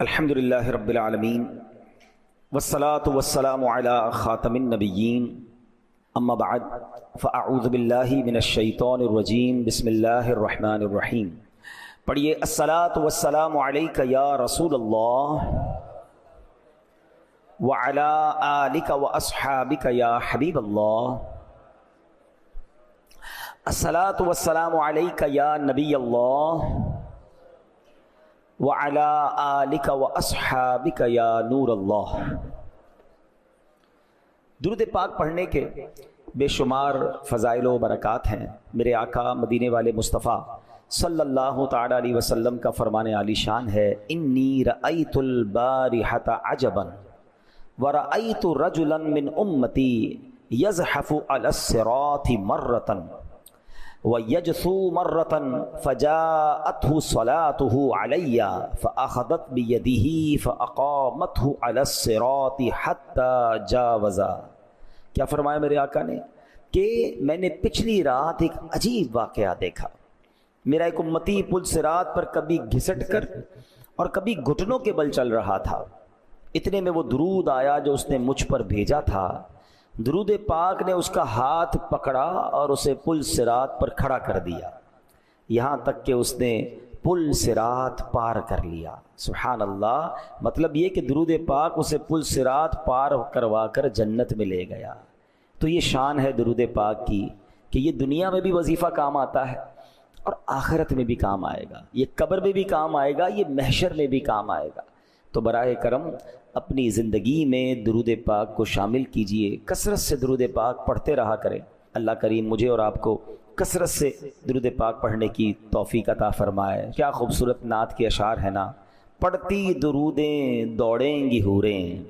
الحمدللہ رب العالمین والصلاة والسلام علی خاتم النبیین اما بعد فاعوذ باللہ من الشیطان الرجیم بسم اللہ الرحمن الرحیم۔ پڑھیے الصلاۃ والسلام علیک یا رسول اللہ وعلی آلک واصحابک یا حبیب اللہ۔ الصلاۃ والسلام علیک یا نبی اللہ وعلی آلک واصحابک یا نور اللہ۔ درود پاک پڑھنے کے بے شمار فضائل و برکات ہیں۔ میرے آقا مدینے والے مصطفیٰ صلی اللہ تعالی علیہ وسلم کا فرمان عالی شان ہے، انی رأیت البارحۃ عجبا ورأیت رجلا من امتی یزحف علی الصراط مرۃ وَيَجْثُو مَرَّةً فَجَاءَتْهُ صَلَاتُهُ عَلَيَّ فَأَخَذَتْ بِيَدِهِ فَأَقَامَتْهُ عَلَى الصِّرَاطِ حَتَّى جَاوَزَا۔ کیا فرمایا میرے آقا نے کہ میں نے پچھلی رات ایک عجیب واقعہ دیکھا۔ میرا ایک امتی پل صراط پر کبھی گھسٹ کر اور کبھی گھٹنوں کے بل چل رہا تھا، اتنے میں وہ درود آیا جو اس نے مجھ پر بھیجا تھا۔ درود پاک نے اس کا ہاتھ پکڑا اور اسے پل صراط پر کھڑا کر دیا، یہاں تک کہ اس نے پل صراط پار کر لیا۔ سبحان اللہ، مطلب یہ کہ درود پاک اسے پل صراط پار کروا کر جنت میں لے گیا۔ تو یہ شان ہے درود پاک کی کہ یہ دنیا میں بھی وظیفہ کام آتا ہے اور آخرت میں بھی کام آئے گا، یہ قبر میں بھی کام آئے گا، یہ محشر میں بھی کام آئے گا۔ تو برائے کرم اپنی زندگی میں درود پاک کو شامل کیجئے، کثرت سے درود پاک پڑھتے رہا کریں۔ اللہ کریم مجھے اور آپ کو کثرت سے درود پاک پڑھنے کی توفیق عطا فرمائے۔ کیا خوبصورت نعت کے اشعار ہیں نا، پڑھتی درودیں دوڑیں گی حوریں،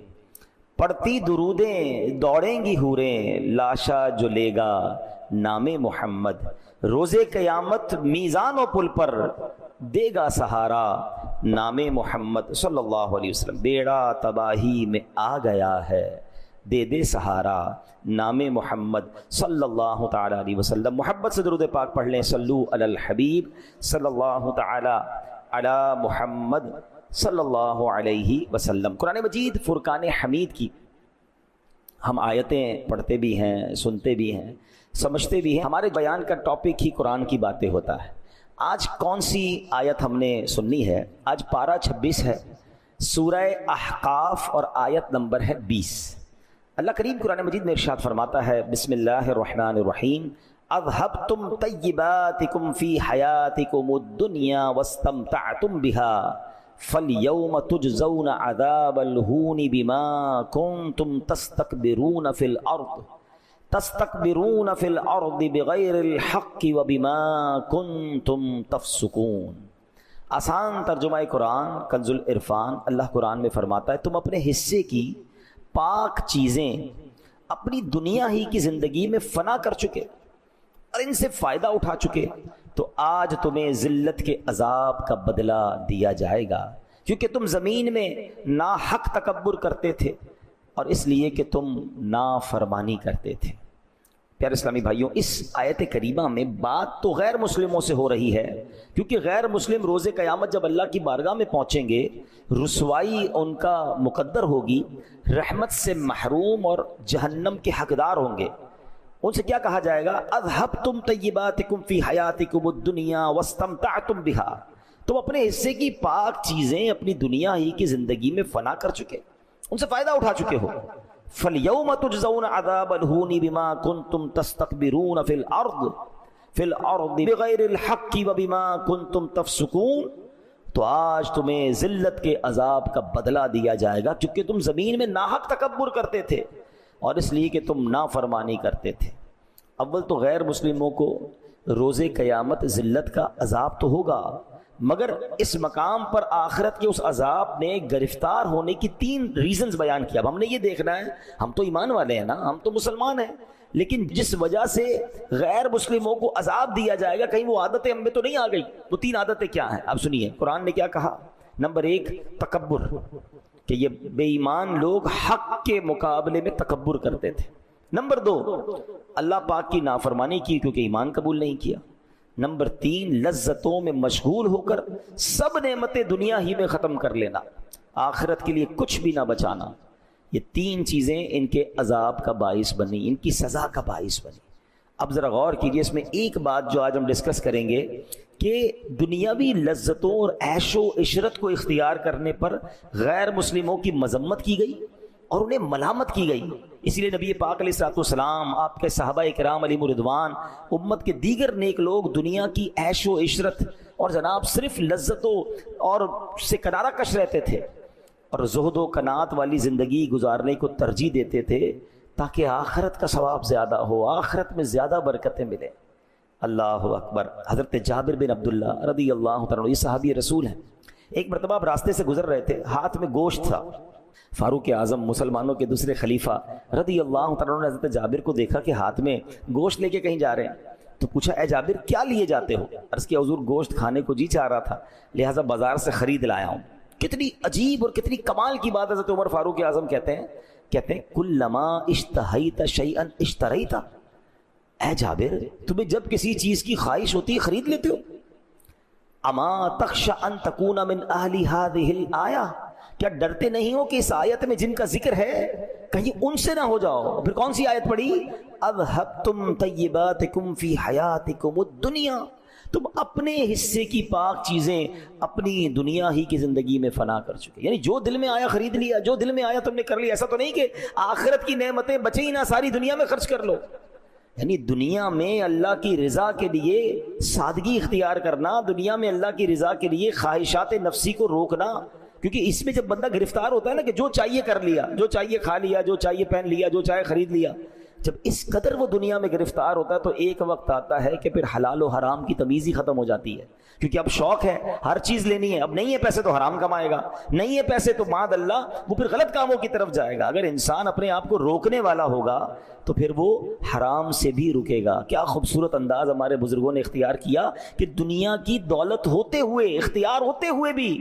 پڑھتی درودیں دوڑیں گی حوریں، لاشا جو لے گا نام محمد، روز قیامت میزان و پل پر دے گا سہارا نام محمد صلی اللہ علیہ وسلم۔ بیڑا تباہی میں آ گیا ہے، دے دے سہارا نام محمد صلی اللہ تعالی علیہ وسلم۔ محبت سے درود پاک پڑھ لیں، صلو علی الحبیب صلی اللہ تعالی علی محمد صلی اللہ علیہ وسلم۔ قرآن مجید فرقان حمید کی ہم آیتیں پڑھتے بھی ہیں، سنتے بھی ہیں، سمجھتے بھی ہیں۔ ہمارے بیان کا ٹاپک ہی قرآن کی باتیں ہوتا ہے۔ آج کون سی آیت ہم نے سننی ہے؟ آج پارہ 26 ہے، سورہ احقاف اور آیت نمبر ہے 20۔ اللہ کریم قرآن مجید میں ارشاد فرماتا ہے، بسم اللہ الرحمن الرحیم، اذھبتم طیباتکم فی حیاتکم الدنیا واستمتعتم بها فالیوم تجزون عذاب الہون بما کنتم تستکبرون فی الارض بغیر الحق وبما کنتم تفسقون۔ آسان ترجمہ قرآن کنز العرفان، اللہ قرآن میں فرماتا ہے تم اپنے حصے کی پاک چیزیں اپنی دنیا ہی کی زندگی میں فنا کر چکے اور ان سے فائدہ اٹھا چکے، تو آج تمہیں ذلت کے عذاب کا بدلہ دیا جائے گا، کیونکہ تم زمین میں ناحق تکبر کرتے تھے اور اس لیے کہ تم نافرمانی کرتے تھے۔ پیارے اسلامی بھائیوں، اس آیت کریمہ میں بات تو غیر مسلموں سے ہو رہی ہے، کیونکہ غیر مسلم روز قیامت جب اللہ کی بارگاہ میں پہنچیں گے، رسوائی ان کا مقدر ہوگی، رحمت سے محروم اور جہنم کے حقدار ہوں گے۔ ان سے کیا کہا جائے گا؟ اذھبتم طیباتکم فی حیاتکم الدنیا واستمتعتم بها، تم اپنے حصے کی پاک چیزیں اپنی دنیا ہی کی زندگی میں فنا کر چکے، ان سے فائدہ اٹھا چکے ہو۔ فَالْيَوْمَ تُجْزَوْنَ عَذَابَ الْهُونِ بِمَا كُنْتُمْ تَسْتَكْبِرُونَ فِي الْأَرْضِ بِغَيْرِ الْحَقِّ وَبِمَا كُنْتُمْ تَفْسُقُونَ، تو آج تمہیں ذلت کے عذاب کا بدلہ دیا جائے گا کیونکہ تم زمین میں ناحق تکبر کرتے تھے اور اس لیے کہ تم نافرمانی کرتے تھے۔ اول تو غیر مسلموں کو روز قیامت ذلت کا عذاب تو ہوگا، مگر اس مقام پر آخرت کے اس عذاب نے گرفتار ہونے کی 3 ریزنز بیان کیا۔ اب ہم نے یہ دیکھنا ہے، ہم تو ایمان والے ہیں نا، ہم تو مسلمان ہیں، لیکن جس وجہ سے غیر مسلموں کو عذاب دیا جائے گا، کہیں وہ عادتیں ہم میں تو نہیں آ گئی۔ وہ 3 عادتیں کیا ہیں آپ سنیے، قرآن نے کیا کہا۔ نمبر 1 تکبر، کہ یہ بے ایمان لوگ حق کے مقابلے میں تکبر کرتے تھے۔ نمبر 2 اللہ پاک کی نافرمانی کی کیونکہ ایمان قبول نہیں کیا۔ نمبر 3 لذتوں میں مشغول ہو کر سب نعمتیں دنیا ہی میں ختم کر لینا۔ آخرت کے لیے کچھ بھی نہ بچانا، یہ تین چیزیں ان کے عذاب کا باعث بنی، ان کی سزا کا باعث بنی۔ اب ذرا غور کیجئے، اس میں ایک بات جو آج ہم ڈسکس کریں گے کہ دنیاوی لذتوں اور عیش و عشرت کو اختیار کرنے پر غیر مسلموں کی مذمت کی گئی اور انہیں ملامت کی گئی۔ اسی لیے نبی پاک علیہ الصلوۃ والسلام، آپ کے صحابہ کرام علیہم رضوان، امت کے دیگر نیک لوگ دنیا کی عیش و عشرت اور جناب صرف لذتوں اور سے کنارہ کش رہتے تھے اور زہد و قناعت والی زندگی گزارنے کو ترجیح دیتے تھے تاکہ آخرت کا ثواب زیادہ ہو، آخرت میں زیادہ برکتیں ملیں۔ اللہ اکبر۔ حضرت جابر بن عبداللہ رضی اللہ تعالیٰ عنہ، یہ صحابی رسول ہیں، ایک مرتبہ آپ راستے سے گزر رہے تھے، ہاتھ میں گوشت تھا۔ فاروق اعظم مسلمانوں کے دوسرے خلیفہ رضی اللہ تعالیٰ عنہ نے حضرت جابر کو دیکھا کہ ہاتھ میں گوشت لے کے کہیں جا رہے ہیں، تو پوچھا اے جابر کیا لیے جاتے ہو؟ عرض کیا حضور گوشت کھانے کو جی چاہ رہا تھا، لہٰذا بازار سے خرید لایا ہوں۔ کتنی عجیب اور کتنی کمال کی بات حضرت عمر فاروق اعظم کہتے ہیں کلما اشتہیت شیئا اشتریت، اے جابر تمہیں جب کسی چیز کی خواہش ہوتی ہے خرید لیتے ہو۔ اما تخشى ان تکون من اہل هذه الآیہ، کیا ڈرتے نہیں ہو کہ اس آیت میں جن کا ذکر ہے کہیں ان سے نہ ہو جاؤ؟ پھر کون سی آیت پڑھی؟ اذهبتم طیباتکم فی حیاتکم الدنیا، تم اپنے حصے کی پاک چیزیں اپنی دنیا ہی کی زندگی میں فنا کر چکے، یعنی جو دل میں آیا خرید لیا، جو دل میں آیا تم نے کر لیا۔ ایسا تو نہیں کہ آخرت کی نعمتیں بچیں ہی نہ، ساری دنیا میں خرچ کر لو۔ یعنی دنیا میں اللہ کی رضا کے لیے سادگی اختیار کرنا، دنیا میں اللہ کی رضا کے لیے خواہشات نفسی کو روکنا، کیونکہ اس میں جب بندہ گرفتار ہوتا ہے نا کہ جو چاہیے کر لیا، جو چاہیے کھا لیا، جو چاہیے پہن لیا، جو چاہے خرید لیا، جب اس قدر وہ دنیا میں گرفتار ہوتا ہے تو ایک وقت آتا ہے کہ پھر حلال و حرام کی تمیز ہی ختم ہو جاتی ہے، کیونکہ اب شوق ہے، ہر چیز لینی ہے، اب نہیں ہے پیسے تو حرام کمائے گا، نہیں ہے پیسے تو معاذ اللہ وہ پھر غلط کاموں کی طرف جائے گا۔ اگر انسان اپنے آپ کو روکنے والا ہوگا تو پھر وہ حرام سے بھی رکے گا۔ کیا خوبصورت انداز ہمارے بزرگوں نے اختیار کیا کہ دنیا کی دولت ہوتے ہوئے، اختیار ہوتے ہوئے بھی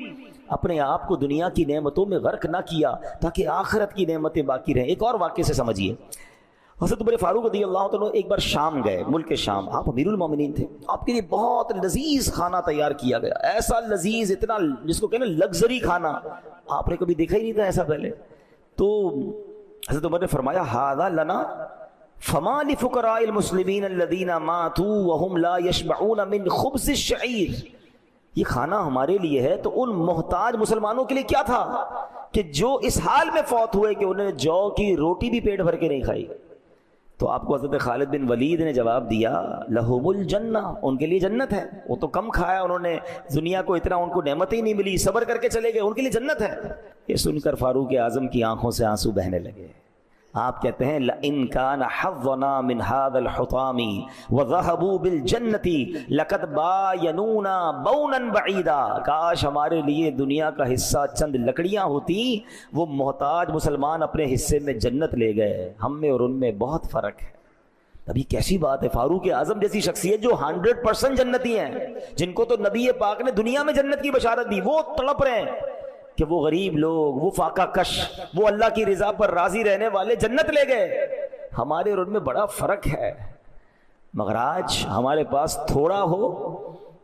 اپنے آپ کو دنیا کی نعمتوں میں غرق نہ کیا تاکہ آخرت کی نعمتیں باقی رہیں۔ ایک اور واقعے سے سمجھیے، حضرت عمر فاروق رضی اللہ تعالیٰ ایک بار شام گئے، ملک شام، آپ امیر المومنین تھے، آپ کے لیے بہت لذیذ کھانا تیار کیا گیا، ایسا لذیذ، اتنا جس کو کہنا لگژری کھانا، آپ نے کبھی دیکھا ہی نہیں تھا ایسا پہلے۔ تو حضرت عمر نے فرمایا ھذا لنا فما لفقراء المسلمین الذین ماتوا وهم لا یشبعون من خبز الشعیر، یہ کھانا ہمارے لیے ہے تو ان محتاج مسلمانوں کے لیے کیا تھا کہ جو اس حال میں فوت ہوئے کہ انہوں نے جو کی روٹی بھی پیٹ بھر کے نہیں کھائی۔ تو آپ کو حضرت خالد بن ولید نے جواب دیا لہم الجنہ، ان کے لیے جنت ہے، وہ تو کم کھایا انہوں نے، دنیا کو اتنا ان کو نعمت ہی نہیں ملی، صبر کر کے چلے گئے، ان کے لیے جنت ہے۔ یہ سن کر فاروق اعظم کی آنکھوں سے آنسو بہنے لگے۔ آپ کہتے ہیں لَإِن كَانَ حَظُّنَا مِنْ هَذَا الْحُطَامِ وَذَهَبُوا بِالْجَنَّةِ لَقَدْ بَايَنُونَا بَوْنًا بَعِيدًا، کاش ہمارے لیے دنیا کا حصہ چند لکڑیاں ہوتی، وہ محتاج مسلمان اپنے حصے میں جنت لے گئے، ہم میں اور ان میں بہت فرق ہے۔ ابھی کیسی بات ہے، فاروق اعظم جیسی شخصیت جو 100% جنتی ہیں، جن کو تو نبی پاک نے دنیا میں جنت کی بشارت دی، وہ تڑپ رہے ہیں کہ وہ غریب لوگ، وہ فاقہ کش، وہ اللہ کی رضا پر راضی رہنے والے جنت لے گئے۔ ہمارے اور ان میں بڑا فرق ہے، مگر آج ہمارے پاس تھوڑا ہو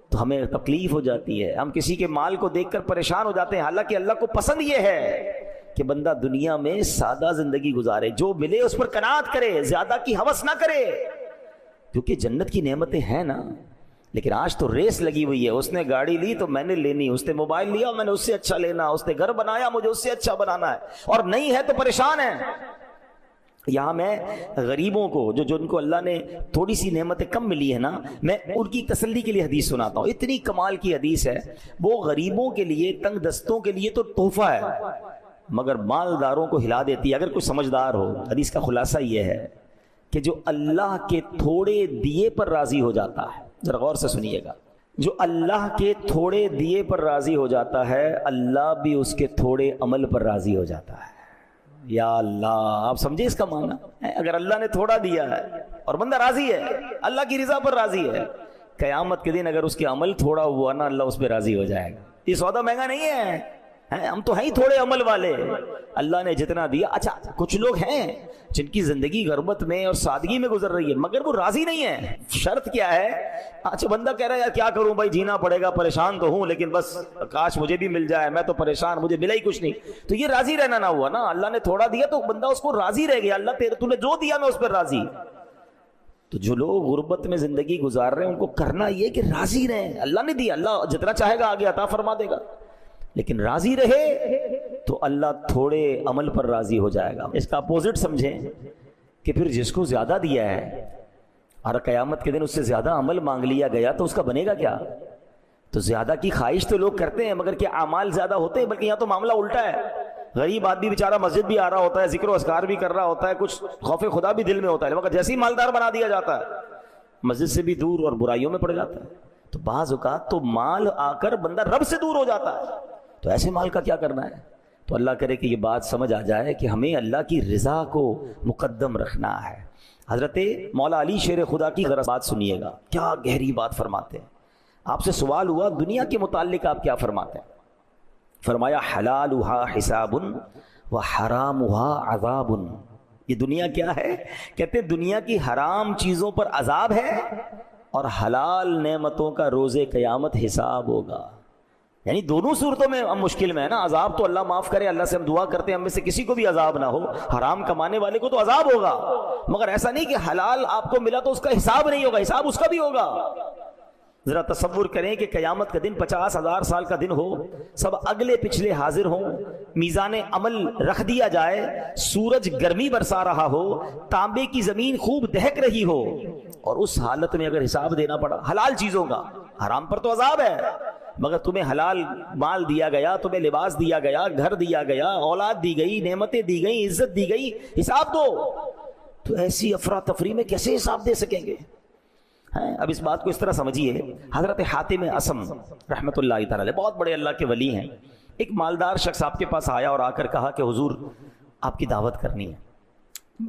تو ہمیں تکلیف ہو جاتی ہے، ہم کسی کے مال کو دیکھ کر پریشان ہو جاتے ہیں، حالانکہ اللہ کو پسند یہ ہے کہ بندہ دنیا میں سادہ زندگی گزارے، جو ملے اس پر قناعت کرے، زیادہ کی ہوس نہ کرے، کیونکہ جنت کی نعمتیں ہیں نا۔ لیکن آج تو ریس لگی ہوئی ہے، اس نے گاڑی لی تو میں نے لینی، اس نے موبائل لیا میں نے اس سے اچھا لینا، اس نے گھر بنایا مجھے اس سے اچھا بنانا ہے، اور نہیں ہے تو پریشان ہے۔ یہاں میں غریبوں کو جو جن کو اللہ نے تھوڑی سی نعمتیں کم ملی ہے نا، میں ان کی تسلی کے لیے حدیث سناتا ہوں، اتنی کمال کی حدیث ہے، وہ غریبوں کے لیے، تنگ دستوں کے لیے تو تحفہ ہے، مگر مالداروں کو ہلا دیتی ہے اگر کوئی سمجھدار ہو۔ حدیث کا خلاصہ یہ ہے کہ جو اللہ کے تھوڑے دیے پر راضی ہو جاتا ہے، ذرا غور سے سنیے گا، جو اللہ کے تھوڑے دیے پر راضی ہو جاتا ہے، اللہ بھی اس کے تھوڑے عمل پر راضی ہو جاتا ہے۔ یا اللہ، آپ سمجھے اس کا معنی؟ اگر اللہ نے تھوڑا دیا ہے اور بندہ راضی ہے، اللہ کی رضا پر راضی ہے، قیامت کے دن اگر اس کے عمل تھوڑا ہوا نا، اللہ اس پہ راضی ہو جائے گا۔ یہ سودا مہنگا نہیں ہے، ہم تو ہیں ہی تھوڑے عمل والے، اللہ نے جتنا دیا. اچھا کچھ لوگ ہیں جن کی زندگی غربت میں اور سادگی میں گزر رہی ہے مگر وہ راضی نہیں ہے. شرط کیا ہے؟ اچھا بندہ کہہ رہا ہے یار کیا کروں بھائی، جینا پڑے گا، پریشان تو ہوں لیکن بس کاش مجھے بھی مل جائے، میں تو پریشان، مجھے ملا ہی کچھ نہیں. تو یہ راضی رہنا نہ ہوا نا. اللہ نے تھوڑا دیا تو بندہ اس کو راضی رہ گیا، اللہ تو نے جو دیا میں اس پر راضی. تو جو لوگ غربت میں زندگی گزار رہے ہیں ان کو کرنا یہ کہ راضی رہیں. اللہ نے دیا، اللہ جتنا چاہے گا آگے عطا فرما دے گا، لیکن راضی رہے تو اللہ تھوڑے عمل پر راضی ہو جائے گا. اس کا اپوزٹ سمجھیں کہ پھر جس کو زیادہ دیا ہے اور قیامت کے دن اس سے زیادہ عمل مانگ لیا گیا تو اس کا بنے گا کیا؟ تو زیادہ کی خواہش تو لوگ کرتے ہیں مگر کیا اعمال زیادہ ہوتے ہیں؟ بلکہ یہاں تو معاملہ الٹا ہے. غریب آدمی بیچارہ مسجد بھی آ رہا ہوتا ہے، ذکر و اذکار بھی کر رہا ہوتا ہے، کچھ خوف خدا بھی دل میں ہوتا ہے، مگر جیسے ہی مالدار بنا دیا جاتا ہے مسجد سے بھی دور اور برائیوں میں پڑ جاتا ہے. تو بعض اوقات تو مال آ کر بندہ رب سے دور ہو جاتا ہے. تو ایسے مال کا کیا کرنا ہے؟ تو اللہ کرے کہ یہ بات سمجھ آ جائے کہ ہمیں اللہ کی رضا کو مقدم رکھنا ہے. حضرت مولا علی شیر خدا کی ذرا بات سنیے گا، کیا گہری بات فرماتے ہیں. آپ سے سوال ہوا دنیا کے متعلق آپ کیا فرماتے ہیں؟ فرمایا حلالها حساب و حرامها عذاب. یہ دنیا کیا ہے؟ کہتے ہیں دنیا کی حرام چیزوں پر عذاب ہے اور حلال نعمتوں کا روز قیامت حساب ہوگا. یعنی دونوں صورتوں میں ہم مشکل میں ہے نا. عذاب تو اللہ معاف کرے، اللہ سے ہم دعا کرتے ہیں ہم میں سے کسی کو بھی عذاب نہ ہو. حرام کمانے والے کو تو عذاب ہوگا، مگر ایسا نہیں کہ حلال آپ کو ملا تو اس کا حساب نہیں ہوگا، حساب اس کا بھی ہوگا. ذرا تصور کریں کہ قیامت کا دن 50,000 سال کا دن ہو، سب اگلے پچھلے حاضر ہوں، میزان عمل رکھ دیا جائے، سورج گرمی برسا رہا ہو، تانبے کی زمین خوب دہک رہی ہو، اور اس حالت میں اگر حساب دینا پڑا حلال چیزوں کا. حرام پر تو عذاب ہے مگر تمہیں حلال مال دیا گیا، تمہیں لباس دیا گیا، گھر دیا گیا، اولاد دی گئی، نعمتیں دی گئی، عزت دی گئی، حساب دو. تو ایسی افراتفری میں کیسے حساب دے سکیں گے؟ اب اس بات کو اس طرح سمجھیے. حضرت حاتم اصم رحمۃ اللہ تعالی بہت بڑے اللہ کے ولی ہیں. ایک مالدار شخص آپ کے پاس آیا اور آ کر کہا کہ حضور آپ کی دعوت کرنی ہے.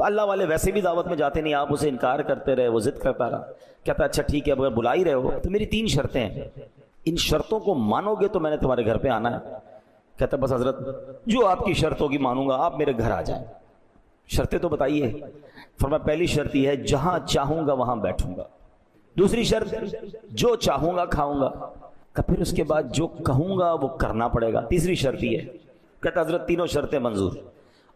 اللہ والے ویسے بھی دعوت میں جاتے نہیں، آپ اسے انکار کرتے رہے، وہ ضد کرتا رہا. کہتا اچھا ٹھیک ہے اگر بلا ہی رہے ہو تو میری 3 شرطیں ہیں، ان شرطوں کو مانو گے تو میں نے تمہارے گھر پہ آنا ہے. کہتا بس حضرت جو آپ کی شرط ہوگی مانوں گا، آپ میرے گھر آ جائیں. شرطیں تو بتائیے. فرمایا پہلی شرط یہ ہے جہاں چاہوں گا وہاں بیٹھوں گا. دوسری شرط جو چاہوں گا کھاؤں گا. پھر اس کے بعد جو کہوں گا وہ کرنا پڑے گا. تیسری شرط یہ ہے. کہتا حضرت تینوں شرطیں منظور.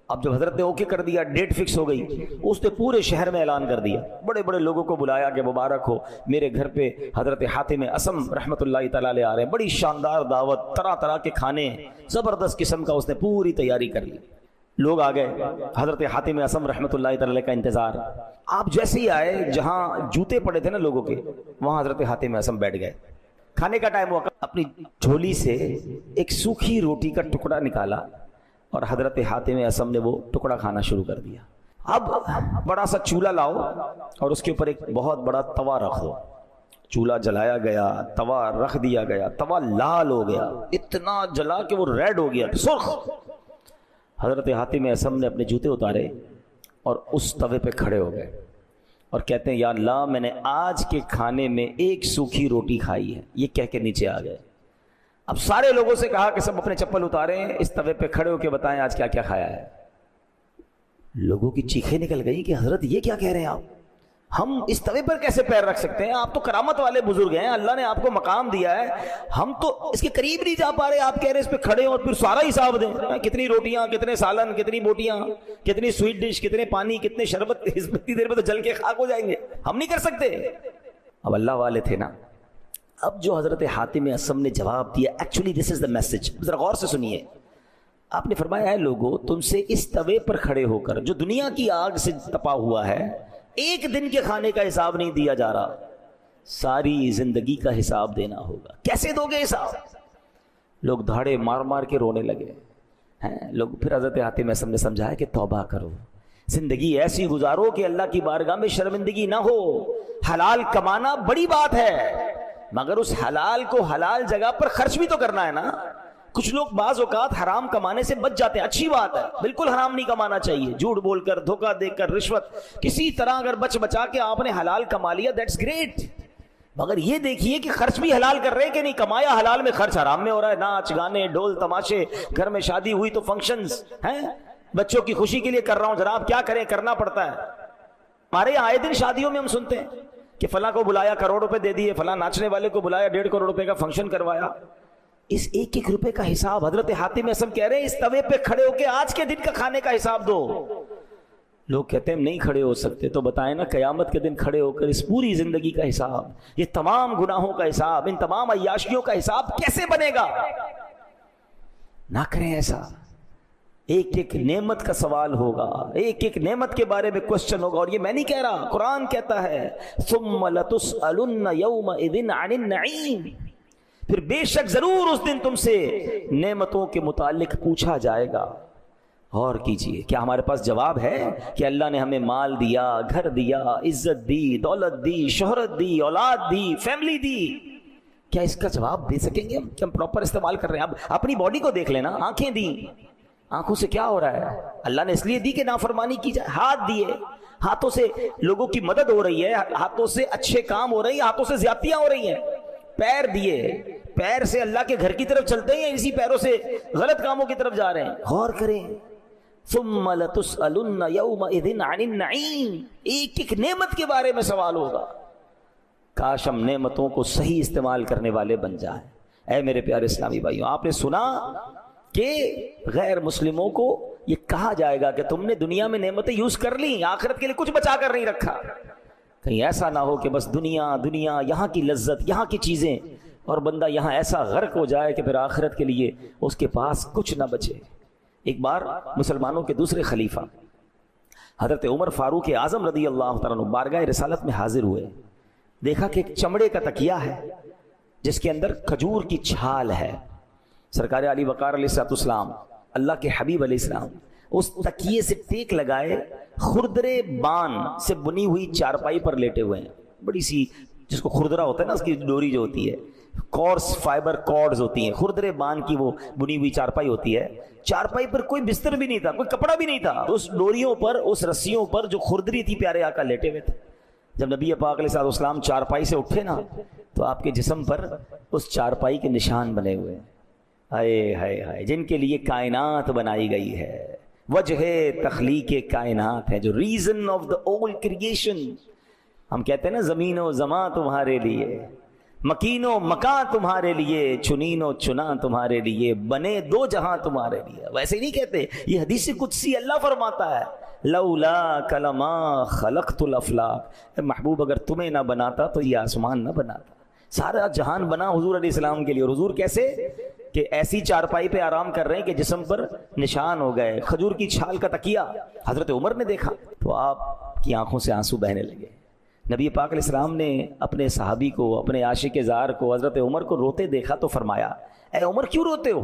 اب جب حضرت نے اوکے کر دیا، ڈیٹ فکس ہو گئی، اس نے پورے شہر میں اعلان کر دیا، بڑے بڑے لوگوں کو بلایا کہ مبارک ہو میرے گھر پہ حضرت حاتم اصم رحمۃ اللہ تعالی علیہ آ رہے ہیں. بڑی شاندار دعوت، طرح طرح کے کھانے، زبردست قسم کا اس نے پوری تیاری کر لی. لوگ آ گئے، حضرت حاتم اصم رحمۃ اللہ تعالی کا انتظار. آپ جیسے ہی آئے جہاں جوتے پڑے تھے نا لوگوں کے، وہاں حضرت حاتم اصم بیٹھ گئے. کھانے کا ٹائم ہوا، اپنی جھولی سے ایک سوکھی روٹی کا ٹکڑا نکالا اور حضرت حاتم اصم نے وہ ٹکڑا کھانا شروع کر دیا. اب بڑا سا چولہا لاؤ اور اس کے اوپر ایک بہت بڑا توا رکھ دو. چولہا جلایا گیا، توا رکھ دیا گیا، توا لال ہو گیا، اتنا جلا کہ وہ ریڈ ہو گیا، سرخ. حضرت حاتم اصم نے اپنے جوتے اتارے اور اس توے پہ کھڑے ہو گئے اور کہتے ہیں یا اللہ میں نے آج کے کھانے میں ایک سوکھی روٹی کھائی ہے. یہ کہہ کے نیچے آ گئے. اب سارے لوگوں سے کہا کہ سب اپنے چپل اتاریں، اس توے پہ کھڑے ہو کے بتائیں آج کیا کیا کھایا ہے. لوگوں کی چیخیں نکل گئی کہ حضرت یہ کیا کہہ رہے ہیں آپ، ہم اس توے پر کیسے پیر رکھ سکتے ہیں؟ آپ تو کرامت والے بزرگ ہیں، اللہ نے آپ کو مقام دیا ہے، ہم تو اس کے قریب نہیں جا پا رہے. آپ کہہ رہے اس پہ کھڑے اور پھر سارا حساب دیں، کتنی روٹیاں، کتنے سالن، کتنی بوٹیاں، کتنی سویٹ ڈش، کتنے پانی، کتنے شربت، اتنی دیر میں تو جل کے خاک ہو جائیں گے، ہم نہیں کر سکتے. اب اللہ والے تھے نا. اب جو حضرت حاتم اصم نے جواب دیا، actually this is the message, ذرا غور سے سنیے. آپ نے فرمایا ہے لوگوں تم سے اس توے پر کھڑے ہو کر جو دنیا کی آگ سے تپا ہوا ہے، ایک دن کے کھانے کا حساب نہیں دیا جا رہا، ساری زندگی کا حساب دینا ہوگا. کیسے دو گے حساب؟ لوگ دھاڑے مار مار کے رونے لگے ہیں. لوگ پھر حضرت حاتم اصم نے سمجھایا کہ توبہ کرو، زندگی ایسی گزارو کہ اللہ کی بارگاہ میں شرمندگی نہ ہو. حلال کمانا بڑی بات ہے مگر اس حلال کو حلال جگہ پر خرچ بھی تو کرنا ہے نا. کچھ لوگ بعض اوقات حرام کمانے سے بچ جاتے ہیں، اچھی بات ہے، بالکل حرام نہیں کمانا چاہیے. جھوٹ بول کر، دھوکہ دے کر، رشوت، کسی طرح اگر بچا کے آپ نے حلال کما لیا دیٹس گریٹ. مگر یہ دیکھیے کہ خرچ بھی حلال کر رہے ہیں کہ نہیں، کمایا حلال میں، خرچ حرام میں ہو رہا ہے، ناچ گانے ڈھول تماشے، گھر میں شادی ہوئی تو فنکشنز ہیں، بچوں کی خوشی کے لیے کر رہا ہوں، جناب کیا کریں، کرنا پڑتا ہے۔ ہمارے آئے دن شادیوں میں ہم سنتے ہیں کہ فلاں کو بلایا کروڑ روپے دے دیے، فلاں ناچنے والے کو بلایا 1.5 کروڑ روپے کا فنکشن کروایا۔ اس ایک ایک روپے کا حساب حضرت حاتم اسم کہہ رہے ہیں اس توے پہ کھڑے ہو کے آج کے دن کا کھانے کا حساب دو۔ لوگ کہتے ہیں نہیں کھڑے ہو سکتے، تو بتائیں نا قیامت کے دن کھڑے ہو کر اس پوری زندگی کا حساب، یہ تمام گناہوں کا حساب، ان تمام عیاشیوں کا حساب کیسے بنے گا؟ نہ کریں ایسا۔ ایک ایک نعمت کا سوال ہوگا، ایک ایک نعمت کے بارے میں کوسچن ہوگا، اور یہ میں نہیں کہہ رہا، قرآن کہتا ہے ثم لتسألن یومئذ عن النعیم، پھر بے شک ضرور اس دن تم سے نعمتوں کے متعلق پوچھا جائے گا۔ اور کیجئے، کیا ہمارے پاس جواب ہے کہ اللہ نے ہمیں مال دیا، گھر دیا، عزت دی، دولت دی، شہرت دی، اولاد دی، فیملی دی؟ کیا اس کا جواب دے سکیں گے ہم کہ ہم پراپر استعمال کر رہے ہیں؟ اب اپنی باڈی کو دیکھ لینا، آنکھیں دی، آنکھوں سے کیا ہو رہا ہے؟ اللہ نے اس لیے دی کہ نافرمانی کی جائے۔ ہاتھ دیے، ہاتھوں سے لوگوں کی مدد ہو رہی ہے، ہاتھوں سے اچھے کام ہو رہے ہیں، ہاتھوں سے زیادتیاں ہو رہی ہیں۔ پیر دیے، پیر سے اللہ کے گھر کی طرف چلتے ہیں، اسی پیروں سے غلط کاموں کی طرف جا رہے ہیں۔ غور کریں، ثم لتسألن یومئذ عن النعیم، ایک ایک نعمت کے بارے میں سوال ہوگا۔ کاش ہم نعمتوں کو صحیح استعمال کرنے والے بن جائیں۔ اے میرے پیارے اسلامی بھائیوں، آپ نے سنا کہ غیر مسلموں کو یہ کہا جائے گا کہ تم نے دنیا میں نعمتیں یوز کر لی، آخرت کے لیے کچھ بچا کر نہیں رکھا۔ کہیں ایسا نہ ہو کہ بس دنیا دنیا، یہاں کی لذت، یہاں کی چیزیں، اور بندہ یہاں ایسا غرق ہو جائے کہ پھر آخرت کے لیے اس کے پاس کچھ نہ بچے۔ ایک بار مسلمانوں کے دوسرے خلیفہ حضرت عمر فاروق اعظم رضی اللہ تعالیٰ عنہ بارگاہ رسالت میں حاضر ہوئے، دیکھا کہ ایک چمڑے کا تکیہ ہے جس کے اندر کھجور کی چھال ہے۔ سرکار علی وقار علیہ السلام، اللہ کے حبیب علیہ السلام، اس تکیے سے ٹیک لگائے خردرے بان سے بنی ہوئی چارپائی پر لیٹے ہوئے ہیں، بڑی سی، جس کو خردرا ہوتا ہے نا، اس کی ڈوری جو ہوتی ہے، کورس فائبر کارڈز ہوتی ہیں، خردرے بان کی وہ بنی ہوئی چارپائی ہوتی ہے۔ چارپائی پر کوئی بستر بھی نہیں تھا، کوئی کپڑا بھی نہیں تھا، اس ڈوریوں پر، اس رسیوں پر جو خردری تھی، پیارے آقا لیٹے ہوئے تھے۔ جب نبی پاک علیہ السلام چارپائی سے اٹھے نا، تو آپ کے جسم پر اس چارپائی کے نشان بنے ہوئے ہیں۔ ہائے ہائے ہائے، جن کے لیے کائنات بنائی گئی ہے، وجہ تخلیق کائنات ہے، جو ریزن آف دا اول کریشن۔ ہم کہتے ہیں نا زمین و زماں تمہارے لیے، مکین و مکاں تمہارے لیے، چنین و چنا تمہارے لیے، بنے دو جہاں تمہارے لیے۔ ویسے نہیں کہتے، یہ حدیث قدسی اللہ فرماتا ہے، لولا کلما خلقت الافلاق، اے محبوب اگر تمہیں نہ بناتا تو یہ آسمان نہ بناتا۔ سارا جہان بنا حضور علیہ السلام کے لیے، اور حضور کیسے کہ ایسی چارپائی پہ آرام کر رہے ہیں کہ جسم پر نشان ہو گئے، کھجور کی چھال کا تکیہ۔ حضرت عمر نے دیکھا تو آپ کی آنکھوں سے آنسو بہنے لگے۔ نبی پاک علیہ السلام نے اپنے صحابی کو، اپنے عاشق زار کو، حضرت عمر کو روتے دیکھا تو فرمایا، اے عمر کیوں روتے ہو؟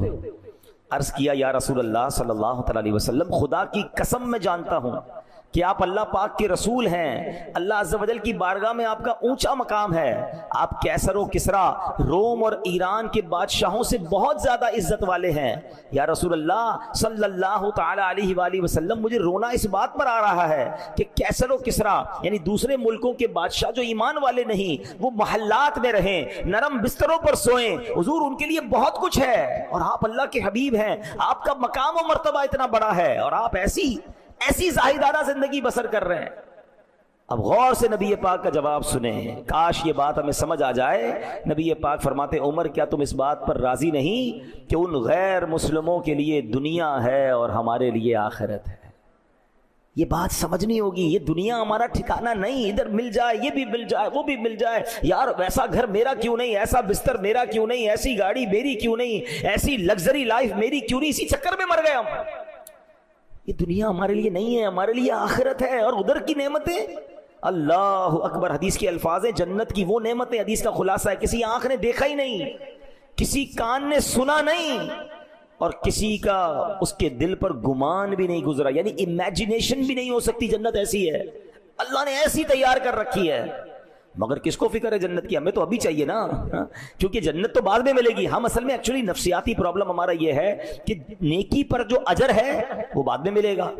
عرض کیا، یا رسول اللہ صلی اللہ علیہ وسلم، خدا کی قسم میں جانتا ہوں کہ آپ اللہ پاک کے رسول ہیں، اللہ عز و جل کی بارگاہ میں آپ کا اونچا مقام ہے، آپ کیسر و کسرا، روم اور ایران کے بادشاہوں سے بہت زیادہ عزت والے ہیں۔ یا رسول اللہ صلی اللہ تعالی علیہ وآلہ وسلم، مجھے رونا اس بات پر آ رہا ہے کہ کیسر و کسرا یعنی دوسرے ملکوں کے بادشاہ جو ایمان والے نہیں، وہ محلات میں رہیں، نرم بستروں پر سوئیں، حضور ان کے لیے بہت کچھ ہے، اور آپ اللہ کے حبیب ہیں، آپ کا مقام و مرتبہ اتنا بڑا ہے، اور آپ ایسی زاہدانہ زندگی بسر کر رہے ہیں۔ اب غور سے نبی پاک کا جواب سنیں، کاش یہ بات ہمیں سمجھ آ جائے۔ نبی پاک فرماتے، عمر کیا تم اس بات پر راضی نہیں کہ ان غیر مسلموں کے لیے دنیا ہے اور ہمارے لیے آخرت ہے؟ یہ بات سمجھنی ہوگی، یہ دنیا ہمارا ٹھکانہ نہیں، ادھر مل جائے، یہ بھی مل جائے، وہ بھی مل جائے، یار ویسا گھر میرا کیوں نہیں، ایسا بستر میرا کیوں نہیں، ایسی گاڑی میری کیوں نہیں، ایسی لگژری لائف میری کیوں نہیں، اسی چکر میں مر گئے ہم۔ یہ دنیا ہمارے لیے نہیں ہے، ہمارے لیے آخرت ہے، اور ادھر کی نعمتیں، اللہ اکبر، حدیث کے الفاظ ہیں، جنت کی وہ نعمتیں، حدیث کا خلاصہ ہے، کسی آنکھ نے دیکھا ہی نہیں، کسی کان نے سنا نہیں، اور کسی کا اس کے دل پر گمان بھی نہیں گزرا، یعنی امیجنیشن بھی نہیں ہو سکتی۔ جنت ایسی ہے، اللہ نے ایسی تیار کر رکھی ہے، مگر کس کو فکر ہے جنت کی؟ ہمیں تو ابھی چاہیے نا، کیونکہ جنت تو بعد میں ملے گی۔ ہم اصل میں ایکچولی نفسیاتی پرابلم ہمارا یہ ہے کہ نیکی پر جو اجر ہے وہ بعد میں ملے گا،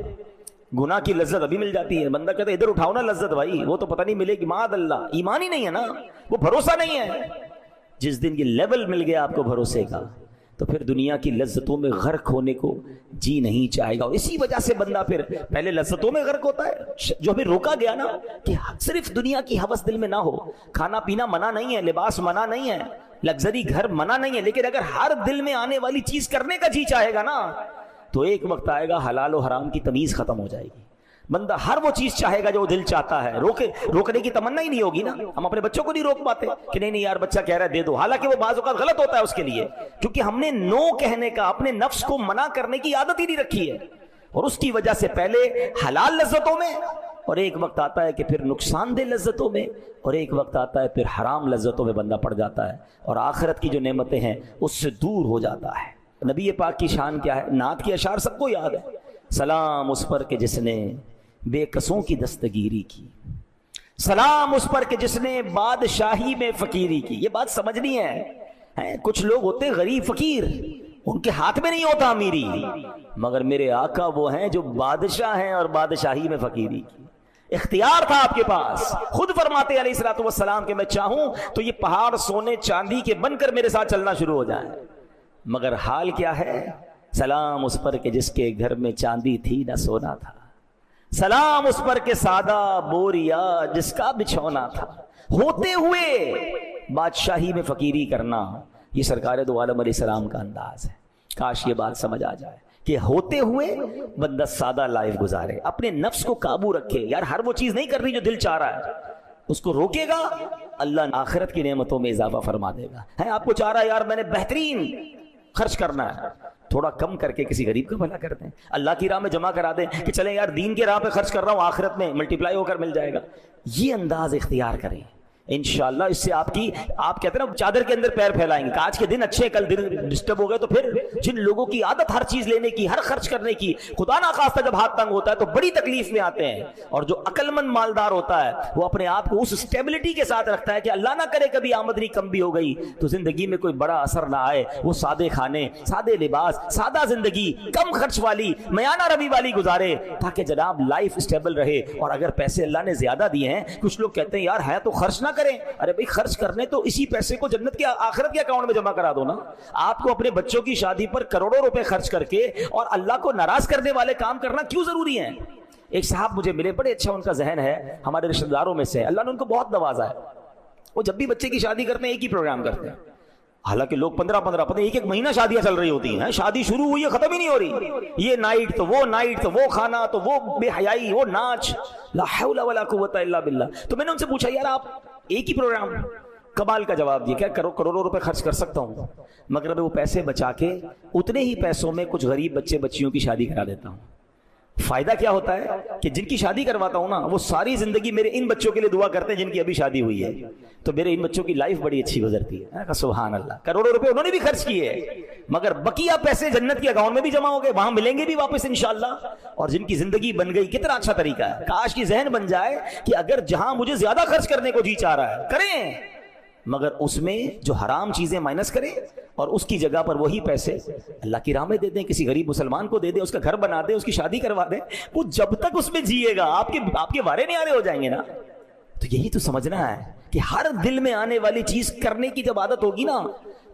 گناہ کی لذت ابھی مل جاتی ہے، بندہ کہتا ہے ادھر اٹھاؤ نا لذت بھائی، وہ تو پتہ نہیں ملے گی، معاذ اللہ، ایمان ہی نہیں ہے نا، وہ بھروسہ نہیں ہے۔ جس دن یہ لیول مل گیا آپ کو بھروسے کا، تو پھر دنیا کی لذتوں میں غرق ہونے کو جی نہیں چاہے گا۔ اور اسی وجہ سے بندہ پھر پہلے لذتوں میں غرق ہوتا ہے، جو ہمیں روکا گیا نا کہ صرف دنیا کی ہوس دل میں نہ ہو، کھانا پینا منع نہیں ہے، لباس منع نہیں ہے، لگژری گھر منع نہیں ہے، لیکن اگر ہر دل میں آنے والی چیز کرنے کا جی چاہے گا نا تو ایک وقت آئے گا حلال و حرام کی تمیز ختم ہو جائے گی۔ بندہ ہر وہ چیز چاہے گا جو دل چاہتا ہے، روکنے کی تمنا ہی نہیں ہوگی نا۔ ہم اپنے بچوں کو نہیں روک پاتے کہ نہیں یار بچہ کہہ رہا ہے دے دو، حالانکہ وہ بعض اوقات غلط ہوتا ہے اس کے لیے، کیونکہ ہم نے نو کہنے کا، اپنے نفس کو منع کرنے کی عادت ہی نہیں رکھی ہے، اور اس کی وجہ سے پہلے حلال لذتوں میں، اور ایک وقت آتا ہے کہ پھر نقصان دہ لذتوں میں، اور ایک وقت آتا ہے پھر حرام لذتوں میں بندہ پڑ جاتا ہے، اور آخرت کی جو نعمتیں ہیں اس سے دور ہو جاتا ہے۔ نبی پاک کی شان کیا ہے؟ نعت کی اشعار سب کو یاد ہے، سلام اس پر کہ جس نے بے کسوں کی دستگیری کی، سلام اس پر کہ جس نے بادشاہی میں فقیری کی۔ یہ بات سمجھنی ہے، کچھ لوگ ہوتے غریب فقیر، ان کے ہاتھ میں نہیں ہوتا امیری، مگر میرے آقا وہ ہیں جو بادشاہ ہیں اور بادشاہی میں فقیری کی۔ اختیار تھا آپ کے پاس، خود فرماتے علیہ الصلوۃ والسلام کہ میں چاہوں تو یہ پہاڑ سونے چاندی کے بن کر میرے ساتھ چلنا شروع ہو جائیں، مگر حال کیا ہے؟ سلام اس پر کہ جس کے گھر میں چاندی تھی نہ سونا تھا، سلام اس پر کہ سادہ بوریا جس کا بچھونا تھا۔ ہوتے ہوئے بادشاہی میں فقیری کرنا، یہ سرکار دو عالم علیہ السلام کا انداز ہے۔ کاش یہ بات سمجھ آ جائے کہ ہوتے ہوئے بندہ سادہ لائف گزارے، اپنے نفس کو قابو رکھے، یار ہر وہ چیز نہیں کرنی جو دل چاہ رہا ہے، اس کو روکے گا اللہ آخرت کی نعمتوں میں اضافہ فرما دے گا۔ ہے آپ کو چاہ رہا ہے یار میں نے بہترین خرچ کرنا ہے، تھوڑا کم کر کے کسی غریب کا بھلا کر دیں، اللہ کی راہ میں جمع کرا دیں کہ چلیں یار دین کے راہ پہ خرچ کر رہا ہوں، آخرت میں ملٹیپلائی ہو کر مل جائے گا۔ یہ انداز اختیار کریں انشاءاللہ، اس سے آپ کہتے ہیں نا چادر کے اندر پیر پھیلائیں گے، آج کے دن اچھے کل دن ڈسٹرب ہو گئے، تو پھر جن لوگوں کی عادت ہر چیز لینے کی، ہر خرچ کرنے کی، خدا نہ خواستہ جب ہاتھ تنگ ہوتا ہے تو بڑی تکلیف میں آتے ہیں۔ اور جو عقل مند مالدار ہوتا ہے وہ اپنے آپ کو اس اسٹیبلٹی کے ساتھ رکھتا ہے کہ اللہ نہ کرے کبھی آمدنی کم بھی ہو گئی تو زندگی میں کوئی بڑا اثر نہ آئے، وہ سادے کھانے، سادے لباس، سادہ زندگی، کم خرچ والی، میانہ روی والی گزارے، تاکہ جناب لائف اسٹیبل رہے۔ اور اگر پیسے اللہ نے زیادہ دیے ہیں، کچھ لوگ کہتے ہیں یار ہے تو خرچ نہ کریں، ارے بھائی خرچ کرنے تو اسی پیسے کو جنت کے آخرت کے اکاؤنٹ میں جمع کرا دو نا۔ آپ کو اپنے بچوں کی شادی پر کروڑوں روپے خرچ کر کے اور اللہ کو ناراض کرنے والے کام کرنا کیوں ضروری ہیں؟ ایک صاحب مجھے ملے، بڑے اچھا ان کا ذہن ہے، ہمارے رشتہ داروں میں سے، اللہ نے ان کو بہت نوازا ہے، وہ جب بھی بچے کی شادی کرتے ہیں ایک ہی پروگرام کرتے ہیں، حالانکہ لوگ 15 ایک مہینہ شادیاں چل رہی ہوتی ہیں، شادی شروع ہوئی ہے ختم ہی نہیں ہو رہی، یہ نائٹ تو وہ نائٹ تو وہ کھانا تو وہ بے حیائی وہ ناچ، لا حول ولا قوت الا باللہ۔ تو میں نے ان سے پوچھا یار آپ ایک ہی پروگرام، کمال کا جواب دیا، کیا کروڑوں روپے خرچ کر سکتا ہوں، مگر میں وہ پیسے بچا کے اتنے ہی پیسوں میں کچھ غریب بچے بچیوں کی شادی کرا دیتا ہوں۔ فائدہ کیا ہوتا ہے کہ جن کی شادی کرواتا ہوں نا وہ ساری زندگی میرے ان بچوں کے لیے دعا کرتے ہیں جن کی ابھی شادی ہوئی ہے، تو میرے ان بچوں کی لائف بڑی اچھی گزرتی ہے۔ سبحان اللہ، کروڑوں روپے انہوں نے بھی خرچ کیے، مگر بقیہ پیسے جنت کے اکاؤنٹ میں بھی جمع ہو گئے، وہاں ملیں گے بھی واپس انشاءاللہ۔ اور جن کی زندگی بن گئی، کتنا اچھا طریقہ ہے، کاش کی ذہن بن جائے کہ اگر جہاں مجھے زیادہ خرچ کرنے کو جی چاہ رہا ہے کریں، مگر اس میں جو حرام چیزیں مائنس کریں اور اس کی جگہ پر وہی پیسے اللہ کی راہ میں دے دیں، کسی غریب مسلمان کو دے دیں، اس کا گھر بنا دیں، اس کی شادی کروا دیں، وہ جب تک اس میں جیے گا آپ کے وارے نہیں آنے ہو جائیں گے نا۔ تو یہی تو سمجھنا ہے کہ ہر دل میں آنے والی چیز کرنے کی جب عادت ہوگی نا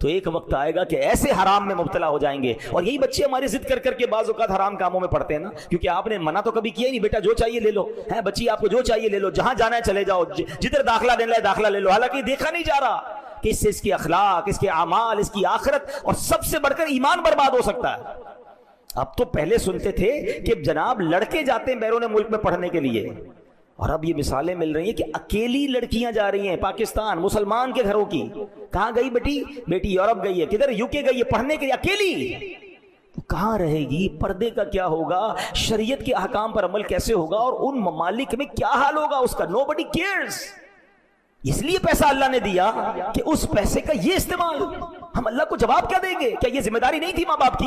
تو ایک وقت آئے گا کہ ایسے حرام میں مبتلا ہو جائیں گے۔ اور یہی بچے ہماری ضد کر کر کے بعض اوقات حرام کاموں میں پڑتے ہیں نا، کیونکہ آپ نے منع تو کبھی کیا ہی نہیں، بیٹا جو چاہیے لے لو، ہے بچی آپ کو جو چاہیے لے لو، جہاں جانا ہے چلے جاؤ، جدھر داخلہ دینا ہے داخلہ لے لو، حالانکہ دیکھا نہیں جا رہا کہ اس سے اس کی اخلاق، اس کے اعمال، اس کی آخرت اور سب سے بڑھ کر ایمان برباد ہو سکتا ہے۔ اب تو پہلے سنتے تھے کہ جناب لڑکے جاتے ہیں بیرون ملک میں پڑھنے کے لیے، اور اب یہ مثالیں مل رہی ہیں کہ اکیلی لڑکیاں جا رہی ہیں پاکستان، مسلمان کے گھروں کی۔ کہاں گئی بیٹی یورپ گئی ہے، کدھر UK گئی ہے پڑھنے کے لیے اکیلی، تو کہاں رہے گی؟ پردے کا کیا ہوگا؟ شریعت کے احکام پر عمل کیسے ہوگا؟ اور ان ممالک میں کیا حال ہوگا اس کا؟ nobody cares۔ اس لیے پیسہ اللہ نے دیا کہ اس پیسے کا یہ استعمال ہم اللہ کو جواب کیا دیں گے؟ کیا یہ ذمہ داری نہیں تھی ماں باپ کی؟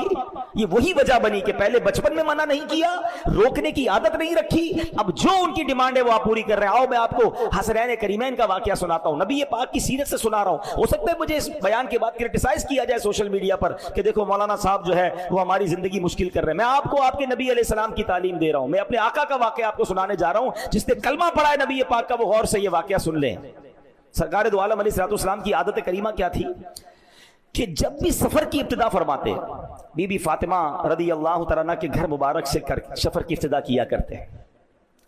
یہ وہی وجہ بنی کہ پہلے بچپن میں منع نہیں کیا، روکنے کی عادت نہیں رکھی، اب جو ان کی ڈیمانڈ ہے وہ آپ پوری کر رہے ہیں۔ آؤ میں آپ کو حسنین کریمین کا واقعہ سناتا ہوں، نبی پاک کی سیرت سے سنا رہا ہوں۔ ہو سکتا ہے مجھے اس بیان کے بعد کرٹیسائز کیا جائے سوشل میڈیا پر کہ دیکھو مولانا صاحب جو ہے وہ ہماری زندگی مشکل کر رہے ہیں۔ میں آپ کو آپ کے نبی علیہ السلام کی تعلیم دے رہا ہوں، میں اپنے آقا کا واقعہ آپ کو سنانے جا رہا ہوں۔ جس نے کلمہ پڑھا ہے نبی پاک کا وہ غور سے یہ واقعہ سن لیں۔ سرکار دو عالم علیہ السلام کی عادت کریمہ کیا تھی کہ جب بھی سفر کی ابتدا فرماتے، بی بی فاطمہ رضی اللہ تعالیٰ عنہ کے گھر مبارک سے سفر کی ابتدا کیا کرتے ہیں۔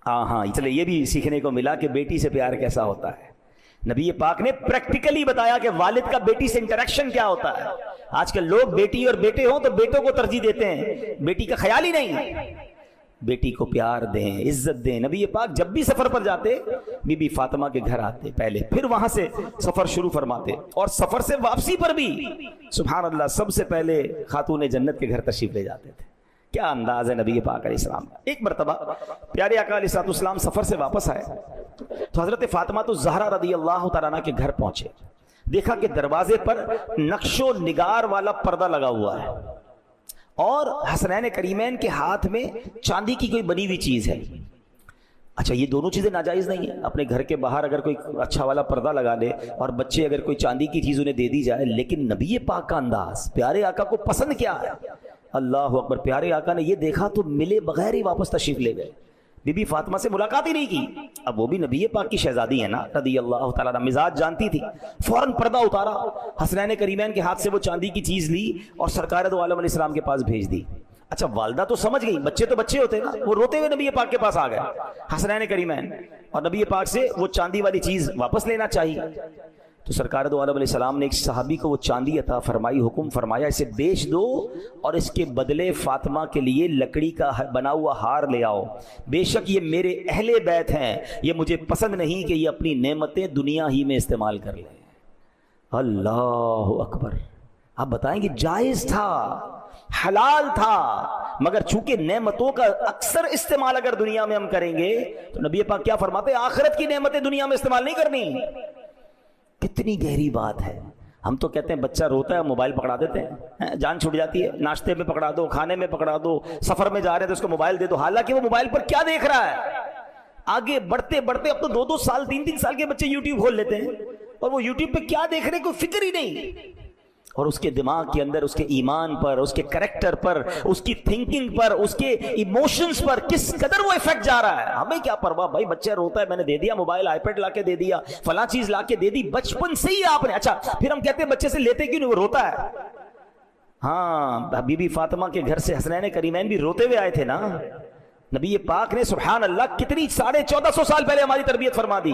ہاں اس لیے یہ بھی سیکھنے کو ملا کہ بیٹی سے پیار کیسا ہوتا ہے۔ نبی پاک نے پریکٹیکلی بتایا کہ والد کا بیٹی سے انٹریکشن کیا ہوتا ہے۔ آج کل لوگ بیٹی اور بیٹے ہوں تو بیٹوں کو ترجیح دیتے ہیں، بیٹی کا خیال ہی نہیں۔ بیٹی کو پیار دیں، عزت دیں۔ نبی پاک جب بھی سفر پر جاتے بی بی فاطمہ کے گھر آتے پہلے، پھر وہاں سے سفر شروع فرماتے، اور سفر سے واپسی پر بھی سبحان اللہ سب سے پہلے خاتون جنت کے گھر تشریف لے جاتے تھے۔ کیا انداز ہے نبی پاک علیہ السلام کا۔ ایک مرتبہ پیارے آقا علیہ السلام سفر سے واپس آئے تو حضرت فاطمہ تو زہرا رضی اللہ تعالیٰ عنہ کے گھر پہنچے، دیکھا کہ دروازے پر نقش و نگار والا پردہ لگا ہوا ہے اور حسنین کریمین کے ہاتھ میں چاندی کی کوئی بنی ہوئی چیز ہے۔ اچھا یہ دونوں چیزیں ناجائز نہیں ہیں، اپنے گھر کے باہر اگر کوئی اچھا والا پردہ لگا لے اور بچے اگر کوئی چاندی کی چیز انہیں دے دی جائے، لیکن نبی پاک کا انداز، پیارے آقا کو پسند کیا ہے؟ اللہ اکبر، پیارے آقا نے یہ دیکھا تو ملے بغیر ہی واپس تشریف لے گئے، بی بی فاطمہ سے ملاقات ہی نہیں کی۔ اب وہ بھی نبی پاک کی شہزادی ہے نا رضی اللہ تعالیٰ عنہ، مزاج جانتی تھی، فوراً پردہ اتارا، حسنین کریمین کے ہاتھ سے وہ چاندی کی چیز لی اور سرکار دو عالم علیہ السلام کے پاس بھیج دی۔ اچھا والدہ تو سمجھ گئی، بچے تو بچے ہوتے نا، وہ روتے ہوئے نبی پاک کے پاس آ گئے حسنین کریمین، اور نبی پاک سے وہ چاندی والی چیز واپس لینا چاہیے۔ تو سرکار دو عالم علیہ السلام نے ایک صحابی کو وہ چاندی عطا فرمائی، حکم فرمایا اسے بیچ دو اور اس کے بدلے فاطمہ کے لیے لکڑی کا بنا ہوا ہار لے آؤ، بے شک یہ میرے اہل بیت ہیں، یہ مجھے پسند نہیں کہ یہ اپنی نعمتیں دنیا ہی میں استعمال کر لیں۔ اللہ اکبر، آپ بتائیں کہ جائز تھا، حلال تھا، مگر چونکہ نعمتوں کا اکثر استعمال اگر دنیا میں ہم کریں گے تو نبی پاک کیا فرماتے ہیں؟ آخرت کی نعمتیں دنیا میں استعمال نہیں کرنی۔ کتنی گہری بات ہے۔ ہم تو کہتے ہیں بچہ روتا ہے موبائل پکڑا دیتے ہیں، جان چھوٹ جاتی ہے، ناشتے میں پکڑا دو، کھانے میں پکڑا دو، سفر میں جا رہے ہیں تو اس کو موبائل دے دو، حالانکہ وہ موبائل پر کیا دیکھ رہا ہے؟ آگے بڑھتے بڑھتے اب تو 2-2 سال 3-3 سال کے بچے یوٹیوب کھول لیتے ہیں اور وہ یوٹیوب پہ کیا دیکھ رہے کوئی فکر ہی نہیں، اور اس کے دماغ کے اندر اس کے ایمان پر، اس کے کریکٹر پر، اس کی تھنکنگ پر، اس کے ایموشنز پر کس قدر وہ ایفیکٹ جا رہا ہے۔ ہمیں کیا پرواہ بھائی، بچہ روتا ہے میں نے دے دیا موبائل، آئی پیڈ لا کے دے دیا، فلاں چیز لا کے دے دی، بچپن سے ہی آپ نے۔ اچھا پھر ہم کہتے ہیں بچے سے لیتے کیوں نہیں، وہ روتا ہے۔ ہاں بی بی فاطمہ کے گھر سے حسنین کریمین بھی روتے ہوئے آئے تھے نا، نبی پاک نے سبحان اللہ کتنی 1450 سال پہلے ہماری تربیت فرما دی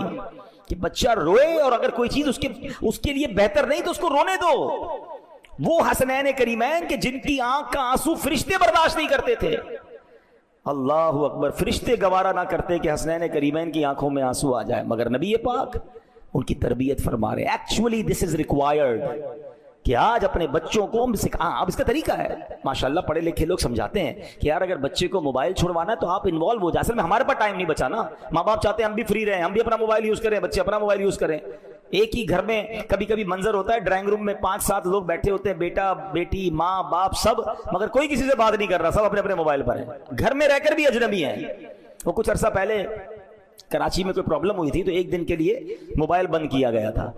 کہ بچہ روئے اور اگر کوئی چیز اس کے لیے بہتر نہیں تو اس کو رونے دو۔ وہ حسنین کریمین کہ جن کی آنکھ کا آنسو فرشتے برداشت نہیں کرتے تھے، اللہ اکبر، فرشتے گوارا نہ کرتے کہ حسنین کریمین کی آنکھوں میں آنسو آ جائے، مگر نبی پاک ان کی تربیت فرما رہے۔ ایکچولی دس از ریکوائرڈ کہ آج اپنے بچوں کو اب اس کا طریقہ ہے، ماشاءاللہ پڑھے لکھے لوگ سمجھاتے ہیں کہ یار اگر بچے کو موبائل چھوڑوانا ہے تو آپ انوالو ہو جائیں۔ اصل میں ہمارے پاس ٹائم نہیں بچا نا، ماں باپ چاہتے ہیں ہم بھی فری رہیں، ہم بھی اپنا موبائل یوز کریں، بچے اپنا موبائل یوز کریں۔ ایک ہی گھر میں کبھی کبھی منظر ہوتا ہے ڈرائنگ روم میں 5-7 لوگ بیٹھے ہوتے ہیں، بیٹا بیٹی ماں باپ سب، مگر کوئی کسی سے بات نہیں کر رہا، سب اپنے اپنے موبائل پر ہیں، گھر میں رہ کر بھی اجنبی ہیں۔ وہ کچھ عرصہ پہلے کراچی میں کوئی پرابلم ہوئی تھی تو ایک دن کے لیے موبائل بند کیا گیا تھا،